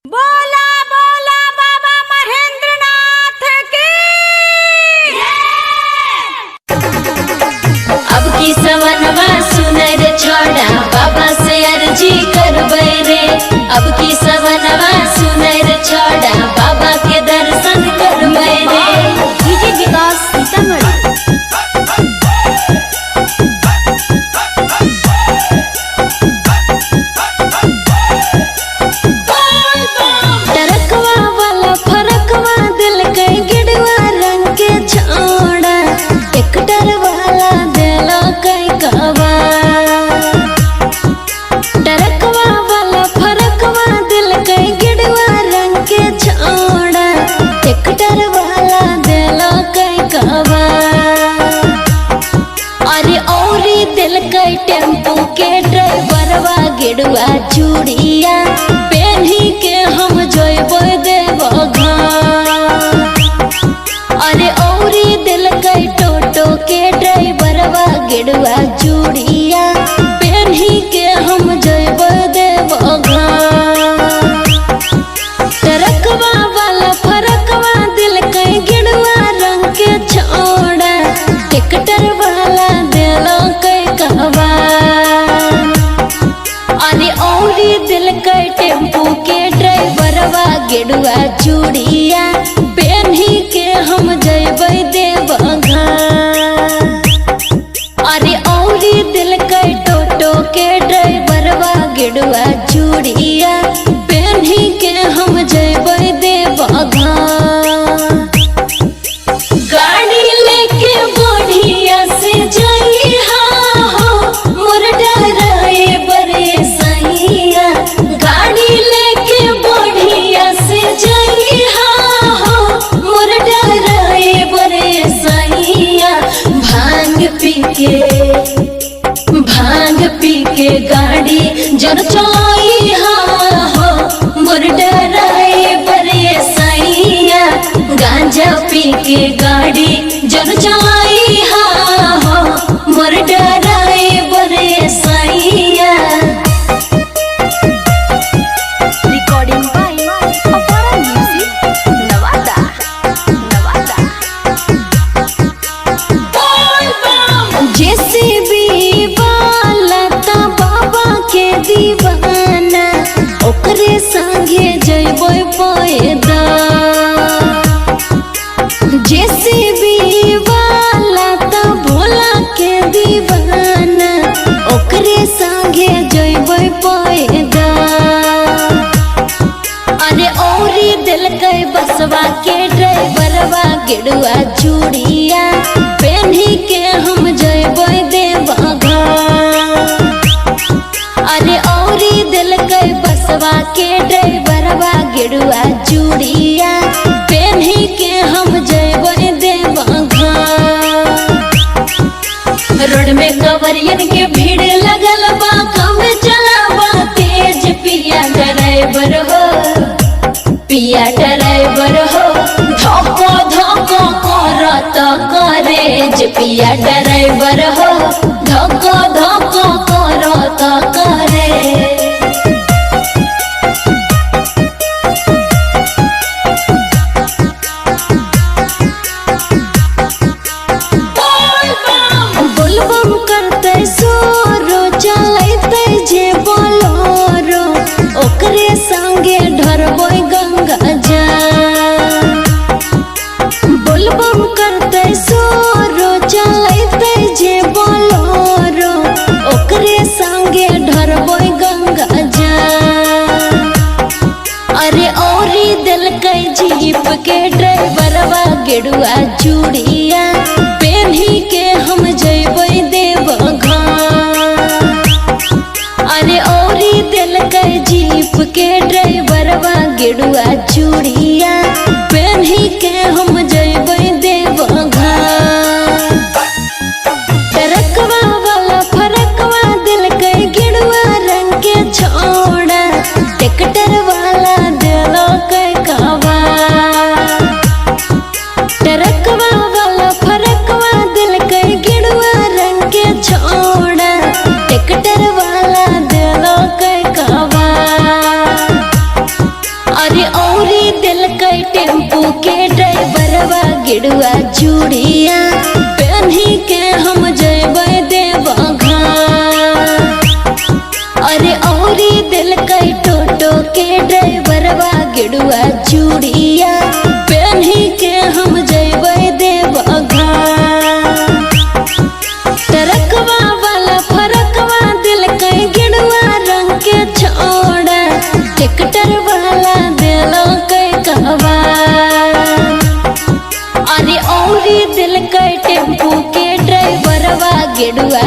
बोला बोला बाबा महेंद्रनाथ की। अब की सवनवा सुनर छोड़ा बाबा से अर्जी करबे रे। अब की सवनवा सुनर छोड़ा बाबा के दर्शन करबे रे। डीजे विकास सीतामढ़ी। टरकवा वाला फरकवा दिल के गिड़वा रंग के छोड़ा टेक्टर वाला दिल के कवा। टरकवा वाला फरकवा दिल के गिड़वा रंग के छोड़ा टेक्टर वाला दिल के कवा। अरे औरी दिल के टेम्पू के ड्राइवरवा गिड़वा चूड़िया पहनी के हम जोइबो देवघर। अरे औरी दिल के टोटो के ड्राइवरवा गिड़वा चूड़िया पहनी के हम जोइबो देवघर। टरकवा वाला फरकवा दिल के गिड़वा रंग के छोड़ा टेक्टर वाला दिल के कहवा। अरे औरी दिल के टेम्पू के ड्राइवरवा गिड़वा चूड़िया पहनी के हम जइबै देवघर। अरे औरी दिल के टोटो के ड्राइवरवा गिड़वा चूड़िया पहनी के हम जइबै देवघर। गाड़ी लेके बढ़िया से जइहा हो मोर डराए बरे सैया। गाड़ी लेके बढ़िया से जइहा हो मोर डराए बरे सैया। भांग पी के गाड़ी जन चलाइहा हो मोर डराए बरे सैया। गांजा पी के गाड़ी जन चलाइहा हो मोर डराए बरे सैया। Recording by Apara music Nawada. JCB वाला ता बाबा के दीवाना ओकरे संगे जइबो पैदा। जेसीबी वाला ता भोला के दीवाना ओकरे संगे जइबो पैदा। अरे औरी दिल के बसवा के ड्राइवरवा गिड़वा चूड़िया पहनी के हम जइबो देवघर। अरे औरी दिल के बसवा के ड्राइवरवा गिड़वा चूड़िया पहनी के हम जइबो देवघर। रोड में कवरियन के भीड़ लगल बा कम चलावा तेज पिया ड्राइवर हो। पिया ड्राइवर हो धोको धोको करत करेज। पिया ड्राइवर हो धोको धोको करत करे। बुलबम करते सोरो चलते जे बोलोरो ओकरे संगे ढरबो गंगा जा। बुलबम करते सोरो चलते जे बोलोरो ओकरे संगे ढरबो गंगा जा। अरे औरी दिल के जीप के ड्राइवरवा गिड़वा चूड़िया पहनी के हम जइबै देवघर। अरे औरी दिल के जीप के ड्राइवरवा गिड़वा चूड़िया पहनी के हम जइबै देवघर। टरकवा वाला फरकवा दिल के गिड़वा रंग के छोड़ा टेक्टर वाला दिल के कहवा। टरकवा वाला फरकवा दिल के गिड़वा रंग के छोड़ा टेक्टर वाला दिल के कहवा। गेरुआ चूड़िया पहनी के हम जयबै देवघर। अरे औरी दिल कई टोटो के ड्राइवरवा गेरुआ चूड़िया पहनी के हम जयबै देवघर। ट्रकवा वाला फरकवा दिल कई गेरुआ रंग के छोड़ा ट्रैक्टर वाला दिल कई कहवा। अरे औरी दिल के टेम्पू के ड्राइवरवा गेरुआ